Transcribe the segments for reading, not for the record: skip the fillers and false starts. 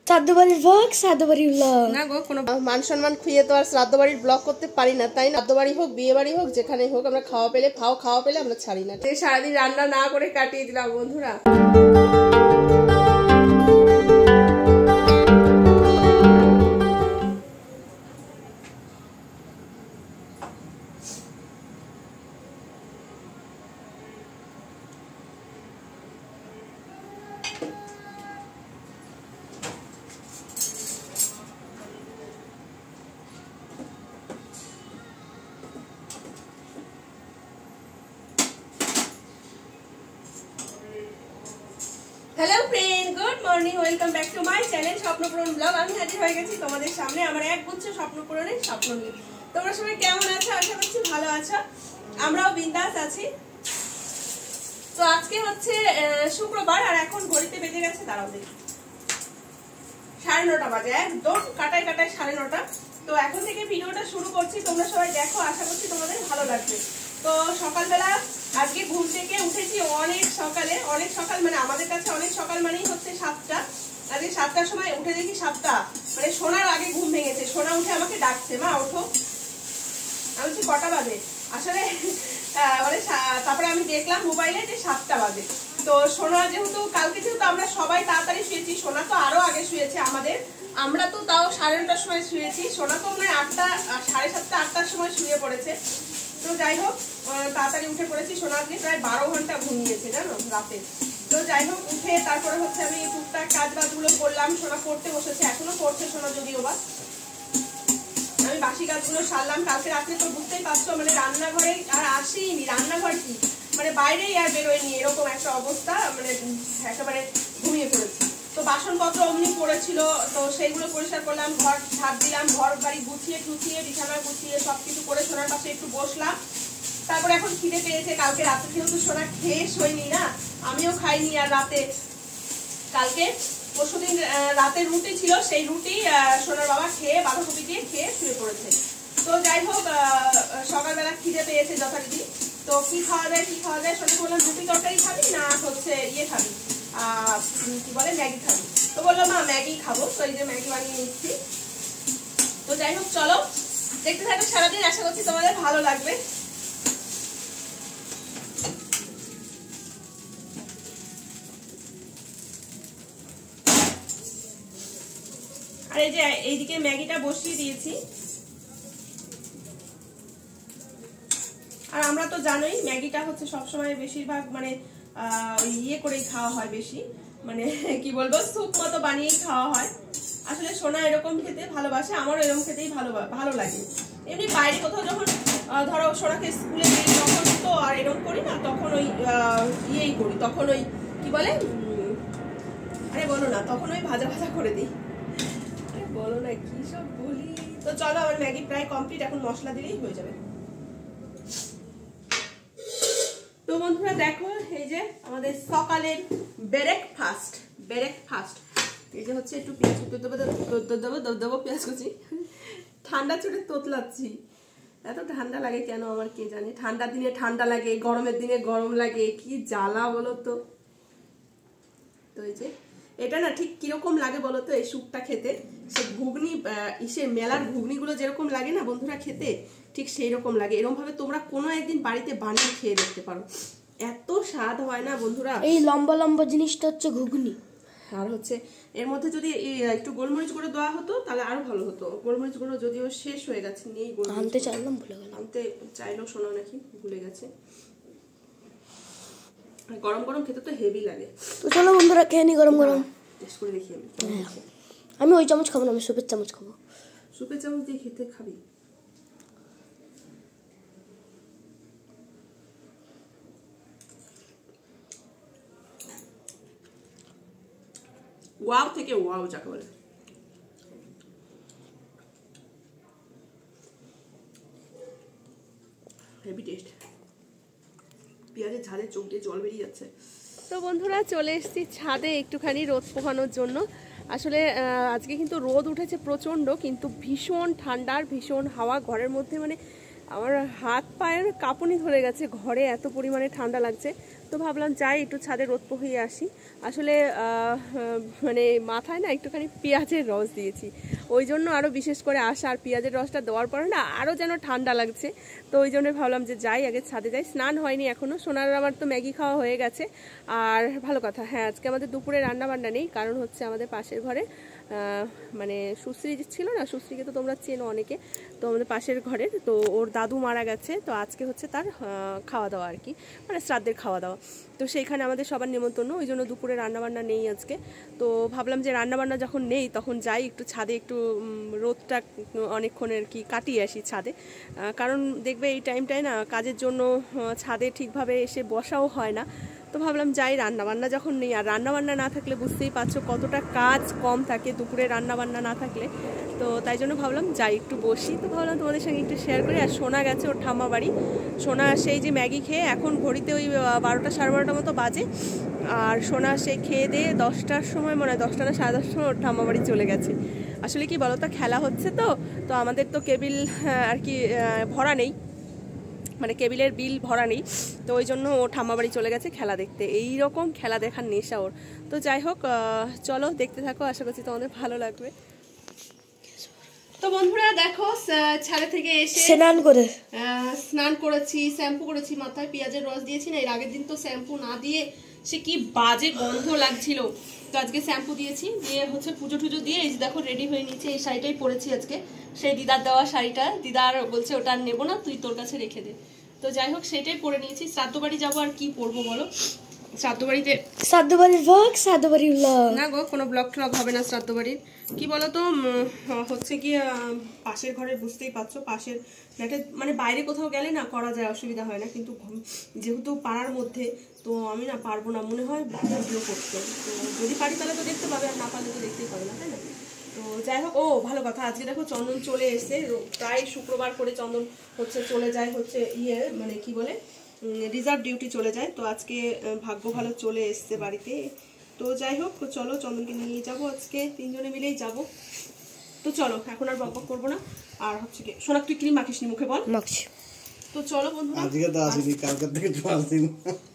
শ্রাদ্ধবাড়ির blog, শ্রাদ্ধবাড়ির blog না গো, কোনো মান সম্মান খুইয়ে তো আর শ্রাদ্ধবাড়ির ব্লগ করতে পারি না, তাই না? শ্রাদ্ধবাড়ি হোক, বিয়ে বাড়ি হোক, যেখানে হোক আমরা খাওয়া পেলে আমরা ছাড়ি না। সারাদিন রান্না না করে কাটিয়ে দিলাম বন্ধুরা। Hello friend, good morning, welcome back to my channel Swapnapuran blog. আমি হাজির হয়ে গেছি তোমাদের সামনে আমার এক গুচ্ছ স্বপ্নপূরণের স্বপ্ন নিয়ে। তোমরা সবাই কেমন আছো? আশা করছি ভালো আছো, আমরাও বিন্দাস আছি। তো আজকে হচ্ছে শুক্রবার, আর এখন ঘড়িতে বেজে গেছে, দাঁড়াও দেখি, 9:30 বাজে, একদম কাটায় 9:30। তো এখন থেকে ভিডিওটা শুরু করছি, তোমরা সবাই দেখো, আশা করছি তোমাদের ভালো লাগবে। তো সকালবেলা আজকে ঘুম থেকে উঠেছি অনেক সকাল মানে আমাদের কাছে অনেক সকাল মানেই হচ্ছে 7টা। আজকে 7টার সময় উঠে দেখি 7টা, মানে সোনার আগে ঘুম ভেঙেছে। সোনা উঠে আমাকে ডাকছে, মা ওঠো। আমি বলছি কটা বাজে আসলে, মানে তারপরে আমি দেখলাম মোবাইলে যে 7টা বাজে। তো সোনা যেহেতু কালকে যেহেতু আমরা সবাই তাড়াতাড়ি শুয়েছি, সোনা তো আরো আগে শুয়েছে আমাদের, আমরা তো তাও 9:30টার সময় শুয়েছি, সোনা তো মানে 8টা 7:30 8টার সময় শুয়ে পড়েছে। তো যাই হোক, তাড়াতাড়ি উঠে পড়েছি। সোনা আজকে প্রায় 12 ঘন্টা ঘুমিয়েছে জানো রাতে। তো যাই হোক, উঠে তারপরে হচ্ছে আমি টুকটাক কাজ বাজগুলো করলাম। সোনা পড়তে বসেছে, এখনো পড়ছে সোনা, যদিও বা আমি বাসি কাজগুলো সারলাম। কালকে রাত্রে তো বুঝতেই পারছো, মানে রান্নাঘরে আর আসিনি, রান্নাঘর কি মানে বাইরেই আর বেরোয়নি, এরকম একটা অবস্থা, মানে একেবারে ঘুমিয়ে পড়েছি। তো বাসনপত্র অমনি পড়েছিল, তো সেইগুলো পরিষ্কার করলাম, ঘর ঝাড় দিলাম, ঘর বাড়ি গুছিয়ে বিছানা গুছিয়ে সবকিছু করে সোনার পাশে একটু বসলাম। তারপরে এখন খিদে পেয়েছে, কালকে রাতে যেহেতু সোনা খেয়ে শোয়নি না, আমিও খাইনি। আর রাতে কালকে পরশুদিন রাতের রুটি ছিল, সেই রুটি সোনার বাবা খেয়ে বাঁধাকপি দিয়ে খেয়ে শুয়ে পড়েছে। তো যাই হোক, সকালবেলা খিদে পেয়েছে যথারীতি। তো কি খাওয়া যায় সোনাকে বললাম, রুটি তরকারি খাবি না হচ্ছে ইয়ে খাবি, কি বলে ম্যাগি খাবি। তো বললো মা ম্যাগি খাবো। তো এই যে ম্যাগি বানিয়ে নিচ্ছি। তো যাই হোক, চলো দেখতে থাকো সারাদিন, আশা করছি তোমাদের ভালো লাগবে। আর এই যে এইদিকে ম্যাগিটা বসিয়ে দিয়েছি। আর আমরা তো জানোই ম্যাগিটা হচ্ছে সবসময় বেশিরভাগ মানে ইয়ে করেই খাওয়া হয়, বেশি মানে কি বলবো, স্যুপ মতো বানিয়েই খাওয়া হয়। আসলে সোনা এরকম খেতে ভালোবাসে, আমারও এরকম খেতেই ভালো লাগে। এমনি বাইরে কোথাও যখন ধরো সোনাকে স্কুলে দিই, তখন তো আর এরকম করি না, তখন ওই ইয়েই করি, তখন ওই কি বলে, আরে বলো না, তখন ওই ভাজা করে দিই, বলো না কি সব বলি। তো চলো, আমার ম্যাগি প্রায় কমপ্লিট, এখন মশলা দিলেই হয়ে যাবে। তো বন্ধুরা দেখো, এই যে আমাদের সকালের ব্রেকফাস্ট। এই যে হচ্ছে একটু পেঁয়াজ দেবো, পেঁয়াজ কুচি। ঠান্ডা চোটে তোতলাচ্ছি, এত ঠান্ডা লাগে কেন আমার কে জানে। ঠান্ডার দিনে ঠান্ডা লাগে, গরমের দিনে গরম লাগে, কি জ্বালা বলো তো। তো এই যে এটা না ঠিক কিরকম লাগে বলো তো, এই স্যুপটা খেতে, সে ঘুগনি মেলার ঘুগনিগুলো যেরকম লাগে না বন্ধুরা খেতে, ঠিক সেই রকম লাগে। এরকম ভাবে তোমরা কোনো একদিন বাড়িতে বানিয়ে খেয়ে দেখতে পারো, এত স্বাদ হয় না বন্ধুরা। এই লম্বা জিনিসটা হচ্ছে ঘুগনি। আর হচ্ছে এর মধ্যে যদি একটু গোলমরিচ গুঁড়ো দেওয়া হতো তাহলে আরো ভালো হতো। গোলমরিচ গুঁড়ো যদিও শেষ হয়ে গেছে, নেই, আনতে চাইলাম ভুলে গেলাম, আনতে চাইলেও শোনো নাকি ভুলে গেছে। গরম খেতে তো হেভি লাগে। তো চলো বন্ধুরা খেয়ে নি গরম টেস্ট করে দেখি। আমি ওই চামচ খাবো না, আমি সুপের চামচ খাবো। সুপের চামচ দিয়ে খেতে খাবি? ওয়াও থেকে ওয়াও যাকে বলে। হেভি টেস্ট, পেঁয়াজের ঝালে চোখ দিয়ে জল বেরিয়ে যাচ্ছে। তো বন্ধুরা চলে এসেছি ছাদে একটুখানি রোদ পোহানোর জন্য। আসলে আজকে কিন্তু রোদ উঠেছে প্রচণ্ড, কিন্তু ভীষণ ঠান্ডার ভীষণ হাওয়া ঘরের মধ্যে, মানে আমার হাত পায়ের কাঁপুনি ধরে গেছে, ঘরে এত পরিমাণে ঠান্ডা লাগছে। তো ভাবলাম যাই একটু ছাদে রোদ পোহিয়ে আসি। আসলে মানে মাথায় না একটুখানি পেঁয়াজের রস দিয়েছি, ওই জন্য আরও বিশেষ করে আসা। আর পেঁয়াজের রসটা দেওয়ার পরে না আরও যেন ঠান্ডা লাগছে। তো ওই জন্য ভাবলাম যে যাই আগে ছাদে যাই। স্নান হয়নি এখনও, সোনার আমার তো ম্যাগি খাওয়া হয়ে গেছে। আর ভালো কথা, হ্যাঁ আজকে আমাদের দুপুরে রান্না বান্না নেই, কারণ হচ্ছে আমাদের পাশের ঘরে মানে সুশ্রী ছিল না, সুশ্রীকে তো তোমরা চেনো অনেকে, তো আমাদের পাশের ঘরের, তো ওর দাদু মারা গেছে। তো আজকে হচ্ছে তার খাওয়া দাওয়া আর কি, মানে শ্রাদ্ধের খাওয়া দাওয়া। তো সেইখানে আমাদের সবার নিমন্ত্রণ, ওই জন্য দুপুরে রান্নাবান্না নেই আজকে। তো ভাবলাম যে রান্নাবান্না যখন নেই তখন যাই একটু ছাদে, একটু রোদটা অনেকক্ষণের কি কাটিয়ে আসি ছাদে। কারণ দেখবে এই টাইমটায় না কাজের জন্য ছাদে ঠিকভাবে এসে বসাও হয় না। তো ভাবলাম যাই, রান্নাবান্না যখন নেই, আর রান্নাবান্না না থাকলে বুঝতেই পারছো কতটা কাজ কম থাকে দুপুরে রান্নাবান্না না থাকলে। তো তাই জন্য ভাবলাম যাই একটু বসি। তো ভাবলাম তোমাদের সঙ্গে একটু শেয়ার করি। আর সোনা গেছে ওর ঠাম্মা বাড়ি। সোনা সেই যে ম্যাগি খেয়ে, এখন ঘড়িতে ওই 12টা সাড়ে 12টার মতো বাজে, আর সোনা সেই খেয়ে দিয়ে 10টার সময়, মনে হয় 10টা না 10:30টার সময় ওর ঠাম্মা বাড়ি চলে গেছে। আসলে কি বলো তো, খেলা হচ্ছে তো আমাদের তো কেবিল আর কি ভরা নেই, মানে কেবিলের বিল ভরা নেই। তো ওই জন্য ও ঠাম্মা বাড়ি চলে গেছে খেলা দেখতে। এই রকম খেলা দেখার নেশা ওর। তো যাই হোক, চলো দেখতে থাকো, আশা করছি তোমাদের ভালো লাগবে। তো বন্ধুরা দেখো, ছাদে থেকে এসে স্নান করেছি, শ্যাম্পু করেছি, মাথায় পেঁয়াজের রস দিয়েছি না, এর আগের দিন তো শ্যাম্পু না দিয়ে সে কি বাজে গন্ধ লাগছিল। তো আজকে শ্যাম্পু দিয়েছি, দিয়ে হচ্ছে পুজো টুজো দিয়ে এই যে দেখো রেডি হয়ে নিয়েছি। এই শাড়িটাই পরেছি আজকে, সেই দিদার দেওয়া শাড়িটা। দিদার বলছে ওটা আর নেবো না, তুই তোর কাছে রেখে দে। তো যাই হোক সেটাই পরে নিয়েছি। শ্রাদ্ধ বাড়ি যাবো, আর কি পরবো বলো। শ্রাদ্ধ বাড়িতে না গো, কোনো ব্লগ ট্লগ হবে না শ্রাদ্ধ বাড়ির। কি বলতো, হচ্ছে কি পাশের ঘরে, বুঝতেই পারছো পাশের ফ্ল্যাটে, মানে বাইরে কোথাও গেলে না করা যায়, অসুবিধা হয় না, কিন্তু যেহেতু পাড়ার মধ্যে, তো আমি না পারবো না মনে হয় ভিডিও করতে। তো যদি পারি তাহলে তো দেখতে পাবে, আর না পারলে তো দেখতেই পাবে না, তাই না। তো যাই হোক, ভালো কথা, আজকে দেখো চন্দন চলে এসছে। প্রায় শুক্রবার করে চন্দন হচ্ছে চলে যায়, হচ্ছে মানে কি বলে রিজার্ভ ডিউটি চলে যায়। তো আজকে ভাগ্য ভালো চলে এসছে বাড়িতে। তো যাই হোক, চলো চন্দনকে নিয়ে যাবো, আজকে 3 জনে মিলেই যাব। তো চলো এখন আর বকবক করবো না। আর হচ্ছে কি সোনাক, তুই ক্রিম মাখিস নি মুখে, বল। মাখছি। তো চলো বন্ধুরা, আজকে তো আসিনি, কালকে থেকে 5 দিন,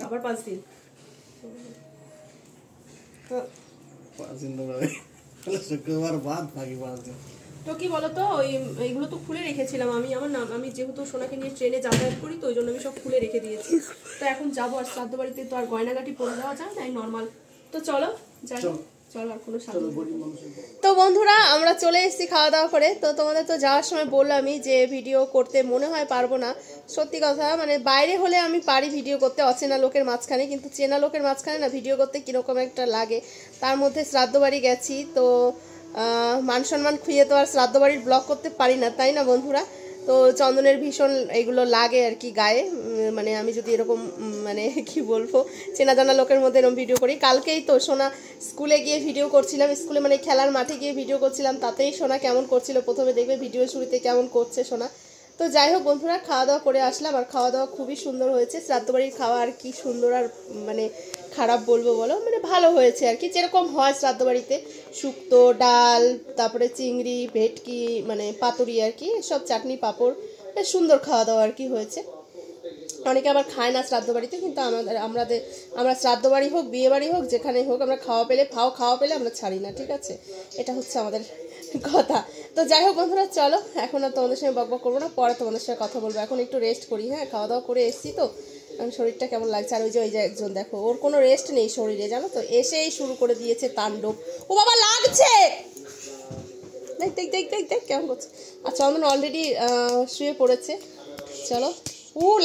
আবার 5 দিন, তো 5 দিন ধরে শুক্রবার বাদ বাকি 5 দিন। তো কি বলতো, এইগুলো তো খুলে রেখেছিলাম আমি, আমি যেহেতু সোনাকে নিয়ে ট্রেনে যাতায়াত করি, তো ওই জন্য আমি সব খুলে রেখে দিয়েছি। তো এখন যাবো, আর শ্রাদ্ধ বাড়িতে তো আর গয়নাগাটি পরে যাওয়া যায় না, নর্মাল। তো চলো যাই, চলো আর কোনো সাথে। তো বন্ধুরা আমরা চলে এসেছি খাওয়া দাওয়া করে। তো তোমাদের তো যাওয়ার সময় বললামই যে ভিডিও করতে মনে হয় পারবো না, সত্যি কথা, মানে বাইরে হলে আমি পারি ভিডিও করতে, অচেনা লোকের মাঝখানে, কিন্তু চেনা লোকের মাঝখানে না ভিডিও করতে কীরকম একটা লাগে। তার মধ্যে শ্রাদ্ধ বাড়ি গেছি, তো মান সম্মান খুইয়ে তো আর শ্রাদ্ধ বাড়ির ব্লগ করতে পারি না, তাই না বন্ধুরা। তো চন্দনের ভীষণ এগুলো লাগে আর কি গায়ে, মানে আমি যদি এরকম মানে কি বলবো, চেনা জানা লোকের মধ্যে এরকম ভিডিও করি। কালকেই তো সোনা স্কুলে গিয়ে ভিডিও করছিলাম, স্কুলে মানে খেলার মাঠে গিয়ে ভিডিও করছিলাম, তাতেই সোনা কেমন করছিল প্রথমে দেখবে ভিডিও শুরুতে কেমন করছে সোনা। তো যাই হোক বন্ধুরা, খাওয়া দাওয়া করে আসলাম, আর খাওয়া দাওয়া খুবই সুন্দর হয়েছে। শ্রাদ্ধ বাড়ির খাওয়া আর কি সুন্দর আর মানে খারাপ বলবো বলো, মানে ভালো হয়েছে আর কি, যেরকম হয় শ্রাদ্ধ বাড়িতে, শুক্তো, ডাল, তারপরে চিংড়ি, ভেটকি, মানে পাতুরি আর কি, সব চাটনি পাঁপড়, বেশ সুন্দর খাওয়া দাওয়া আর কি হয়েছে। অনেকে আবার খায় না শ্রাদ্ধ বাড়িতে, কিন্তু আমরা শ্রাদ্ধ বাড়ি হোক, বিয়ে বাড়ি হোক, যেখানেই হোক, আমরা খাওয়া পেলে আমরা ছাড়ি না, ঠিক আছে, এটা হচ্ছে আমাদের কথা। তো যাই হোক বন্ধুরা, চলো এখন আর তোমাদের সঙ্গে বকবক করবো না, পরে তোমাদের সঙ্গে কথা বলবো। এখন একটু রেস্ট করি, হ্যাঁ, খাওয়া দাওয়া করে এসছি তো, এখন শরীরটা কেমন লাগছে। আর ওই যে একজন দেখো, ওর কোনো রেস্ট নেই শরীরে, জানো তো, এসেই শুরু করে দিয়েছে তাণ্ডব। ও বাবা লাগছে, দেখ দেখ দেখ দেখ দেখ কেমন করছে। আর চন্দন অলরেডি শুয়ে পড়েছে, চলো।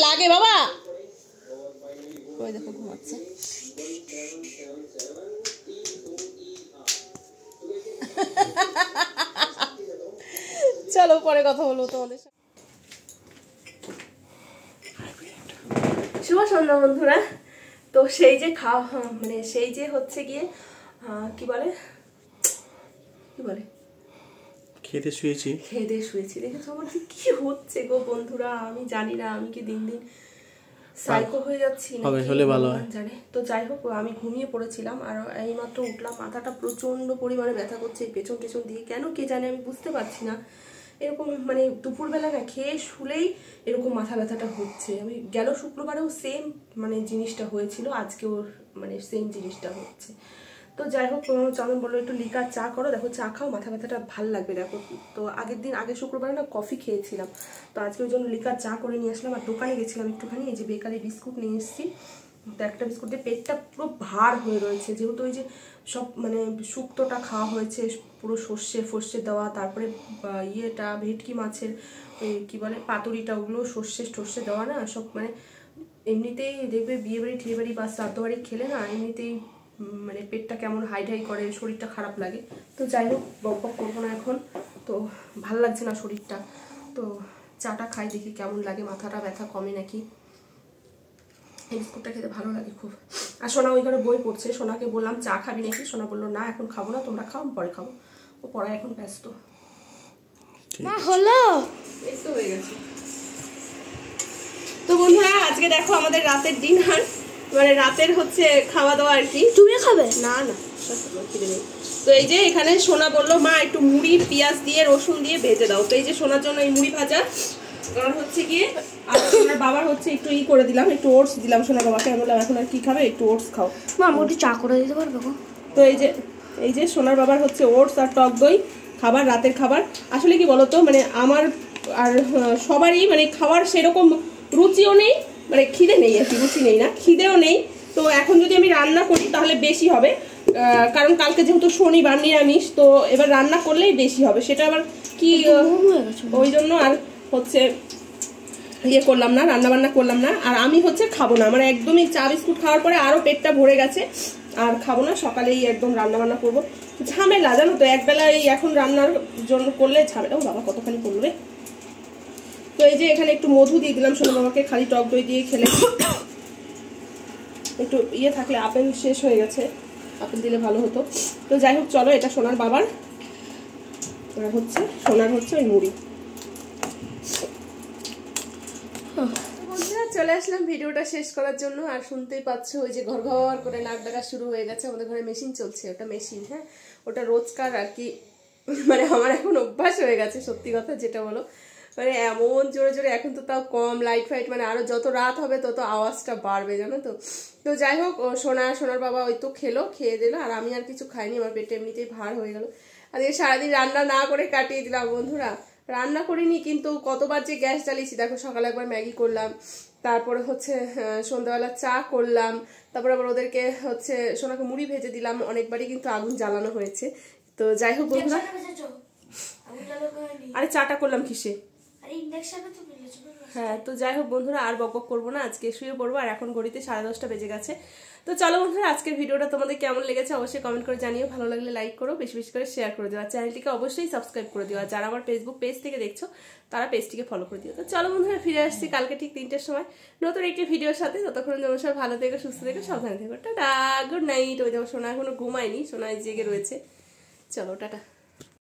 লাগে বাবা, ওই দেখো ঘুমাচ্ছে। চলো পরে কথা বলবো তোমাদের সাথে। শুভ সন্ধ্যা বন্ধুরা। তো সেই যে মানে সেই যে হচ্ছে গিয়ে কি বলে খেতে শুয়েছি, দেখেছো আমার কি হচ্ছে গো বন্ধুরা, আমি জানি না, আমি কি দিন দিন সাইকো হয়ে যাচ্ছি না, হলে ভালো হয় জানে। তো যাই হোক, আমি ঘুমিয়ে পড়েছিলাম, আর এইমাত্র উঠলাম, মাথাটা প্রচন্ড পরিমাণে ব্যথা করছে, পেছন দিয়ে, কেন কে জানে, আমি বুঝতে পারছি না। এরকম মানে দুপুরবেলা না খেয়ে শুলেই এরকম মাথা ব্যথাটা হচ্ছে। আমি গেল শুক্রবারেও সেম মানে জিনিসটা হয়েছিল, আজকেও মানে সেম জিনিসটা হচ্ছে। তো যাই হোক চন্দন বললো একটু লিকার চা করো, দেখো চা খাও মাথা ব্যথাটা ভাল লাগবে। দেখো তো আগের শুক্রবারে না কফি খেয়েছিলাম, তো আজকে ওই জন্য লিকার চা করে নিয়ে আসলাম। আর দোকানে গেছিলাম একটুখানি, এই যে বেকারি বিস্কুট নিয়ে এসেছি। তো একটা বিস্কুট দিয়ে পেটটা পুরো ভার হয়ে রয়েছে, যেহেতু ওই যে সব মানে শুক্তোটা খাওয়া হয়েছে, পুরো সর্ষে দেওয়া, তারপরে ইয়েটা ভেটকি মাছের ওই কী বলে পাতুরিটা, ওগুলো সর্ষে দেওয়া না সব, মানে এমনিতেই দেখবে বিয়েবাড়ি টিয়েবাড়ি বা শ্রাদ্ধ বাড়ি খেলে না এমনিতেই মানে পেটটা কেমন হাই করে, শরীরটা খারাপ লাগে। তো যাই হোক বক বক করবো না এখন, তো ভাল লাগছে না শরীরটা। তো চাটা খাই, দেখি কেমন লাগে, মাথাটা ব্যথা কমে নাকি। এই বিস্কুটটা খেতে ভালো লাগে খুব। আর সোনা ওই ঘরে বই পড়ছে, সোনাকে বললাম চা খাবি নাকি, সোনা বললো না এখন খাবো না, তোমরা খাও পরে খাবো। ও পড়ায় এখন ব্যস্ত। মা হলো এই তো হয়ে গেছে। তো বন্ধুরা আজকে দেখো আমাদের রাতের ডিনার, মানে রাতের হচ্ছে খাওয়া দাওয়া আর কি। তুমিও খাবে? না খিদে নেই। তো এই যে এখানে সোনা বললো মা একটু মুড়ি পেঁয়াজ দিয়ে রসুন দিয়ে ভেজে দাও। তো এই যে সোনার জন্য এই মুড়ি ভাজা, কারণ হচ্ছে গিয়ে আর সোনার বাবার হচ্ছে একটু করে দিলাম, একটু ওটস দিলাম সোনার বাবাকে। আমি বললাম এখন আর কি খাবে, একটু ওটস খাও। মা আমাকে একটু চা করে দিতে পারবে গো? তো এই যে সোনার বাবার হচ্ছে ওটস আর টক দই খাবার, রাতের খাবার। আসলে কি বলতো মানে আমার আর সবারই মানে খাবার সেরকম রুচিও নেই, মানে খিদে নেই আর কি, রুচি নেই না, খিদেও নেই। তো এখন যদি আমি রান্না করি তাহলে বেশি হবে, কারণ কালকে যেহেতু শনিবার নিরামিষ, তো এবার রান্না করলেই বেশি হবে। সেটা আবার কি ওই জন্য আর হচ্ছে ইয়ে করলাম না, রান্না বান্না করলাম না। আর আমি হচ্ছে খাবো না, আমার একদমই চা বিস্কুট খাওয়ার পরে আরো পেটটা ভরে গেছে, আর খাবো না। সকালেই একদম রান্না বান্না করবো, ঝামেলা জানো তো, একবেলা এই এখন রান্নার জন্য করলে ঝামেলা। ও বাবা কতখানি করবে। তো এই যে এখানে একটু মধু দিয়ে দিলাম সোনা বাবাকে, খালি টক দই দিয়ে খেলে একটু ইয়ে থাকলে, আপেল শেষ হয়ে গেছে, আপেল দিলে ভালো হতো। তো যাই হোক চলো, এটা সোনার বাবার, হচ্ছে সোনার হচ্ছে ওই মুড়ি। চলে আসলাম ভিডিওটা শেষ করার জন্য। আর শুনতেই পাচ্ছ ওই যে ঘর ঘর করে নাক ডাকা শুরু হয়ে গেছে। আমাদের ঘরে মেশিন চলছে, ওটা মেশিন, হ্যাঁ ওটা রোজকার আর কি, মানে আমার এখন অভ্যাস হয়ে গেছে সত্যি কথা যেটা বলো, মানে এমন জোরে জোরে। এখন তো তাও কম লাইট ফাইট, মানে আরো যত রাত হবে তত আওয়াজটা বাড়বে জানো তো। তো যাই হোক সোনার বাবা ওই তো খেয়ে দিল, আর আমি আর কিছু খাইনি, আমার পেটে এমনিতেই ভার হয়ে গেল। আজকে সারাদিন রান্না না করে কাটিয়ে দিলাম বন্ধুরা। রান্না করিনি কিন্তু কতবার যে গ্যাস জ্বালিয়েছি দেখো। সকালে একবার ম্যাগি করলাম, তারপরে হচ্ছে সন্ধ্যাবেলা চা করলাম, তারপরে আবার ওদেরকে হচ্ছে সোনাকে মুড়ি ভেজে দিলাম। অনেকবারই কিন্তু আগুন জ্বালানো হয়েছে। তো যাই হোক বন্ধুরা, আরে চাটা করলাম কিসে, হ্যাঁ। তো যাই হোক বন্ধুরা আর বক করবো না, আজকে শুয়ে পড়বো। আর এখন ঘড়িতে 10:30 বেজে গেছে। তো চলো বন্ধুরা আজকের ভিডিওটা তোমাদের কেমন লেগেছে অবশ্যই কমেন্ট করে জানিও। ভালো লাগলে লাইক করো, বেশি বেশি করে শেয়ার করে দিও, আর চ্যানেলটিকে অবশ্যই সাবস্ক্রাইব করে দিও। আর যারা আমার ফেসবুক পেজ থেকে দেখছো তারা পেজটিকে ফলো করে দিও। তো চলো বন্ধুরা ফিরে আসছি কালকে ঠিক 3টের সময় নতুন একটি ভিডিওর সাথে। ততক্ষণ যেমন সব ভালো থেকো, সুস্থ থেকো, সাবধানে থেকো। Tata, good night. ওই যেমন সোনা এখনো ঘুমায়নি, সোনা জেগে রয়েছে। চলো টাটা।